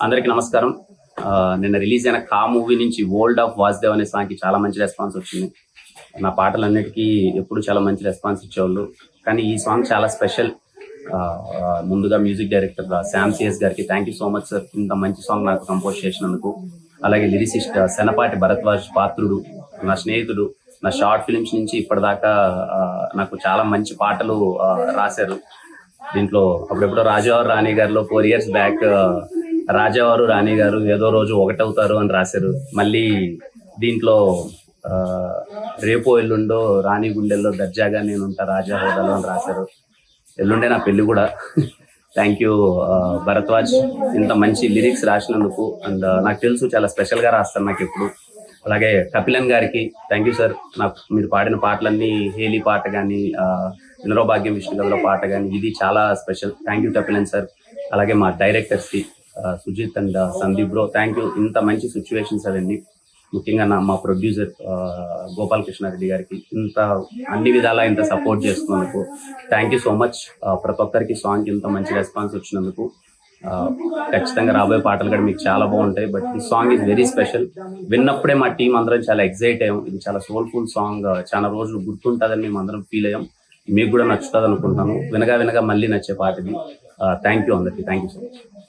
అందరికీ నమస్కారం. నిన్న రిలీజ్ అయిన 'కా' మూవీ నుంచి 'వరల్డ్ ఆఫ్ వాసుదేవ్' అనే సాంగ్‌కి చాలా మంచి రెస్పాన్స్ వచ్చింది. నా పాటలన్నిటికీ ఎప్పుడు చాలా మంచి రెస్పాన్స్ ఇచ్చేవాళ్ళు. కానీ ఈ సాంగ్ చాలా స్పెషల్. ముందుగా మ్యూజిక్ డైరెక్టర్ శ్యామ్ సిఎస్ గారికి thank you so much sir, ఇంత మంచి సాంగ్ నాకు కంపోజ్ చేసినందుకు. అలాగే లిరిసిస్ట్ శనపాటి భరద్వాజ్ పాత్రుడు, నా స్నేహితుడు, నా షార్ట్ ఫిల్మ్స్ నుంచి ఇప్పటిదాకా నాకు చాలా మంచి పాటలు రాశారు. దీంట్లో అప్పుడెప్పుడో రాజావారు రాణి గారిలో 4 years బ్యాక్ రాజావారు రాణి గారు ఏదో రోజు ఒకటవుతారు అని రాశారు. మళ్ళీ దీంట్లో రేపో ఎల్లుండో రాణి గుండెల్లో దర్జాగా నేనుంటా రాజా హోదాలో అని రాశారు. ఎల్లుండే నా పెళ్లి కూడా. థ్యాంక్ యూ భరద్వాజ్, ఇంత మంచి లిరిక్స్ రాసినందుకు. అండ్ నాకు తెలుసు చాలా స్పెషల్గా రాస్తాను నాకు ఎప్పుడు. అలాగే కపిలన్ గారికి థ్యాంక్ యూ సార్, నాకు మీరు పాడిన పాటలన్నీ, హేలీ పాట కానీ, వినరో భాగ్యం విష్ణు గదిలో పాట కానీ, ఇది చాలా special. Thank you Kapilan sir. అలాగే మా డైరెక్టర్స్కి Sujeeth and Sandeep bro, thank you. ఇంత మంచి సిచ్యువేషన్స్ అవన్నీ. ముఖ్యంగా మా ప్రొడ్యూసర్ గోపాలకృష్ణారెడ్డి గారికి ఇంత అన్ని విధాలా ఇంత సపోర్ట్ చేస్తున్నందుకు థ్యాంక్ యూ సో మచ్. ప్రతి ఒక్కరికి సాంగ్కి ఇంత మంచి రెస్పాన్స్ వచ్చినందుకు. ఖచ్చితంగా రాబోయే పాటలు కూడా మీకు చాలా బాగుంటాయి. బట్ ఈ సాంగ్ ఈజ్ వెరీ స్పెషల్. విన్నప్పుడే మా టీం అందరం చాలా ఎక్సైట్ అయ్యాం. ఇది చాలా సోల్ఫుల్ సాంగ్, చాలా రోజులు గుర్తుంటుందని మేము అందరం ఫీల్ అయ్యాం. మీకు కూడా నచ్చుతుంది అనుకుంటున్నాను. వినగా వినగా మళ్ళీ నచ్చే పాట ఇది. థ్యాంక్ యూ అందరికీ, థ్యాంక్ యూ సో మచ్.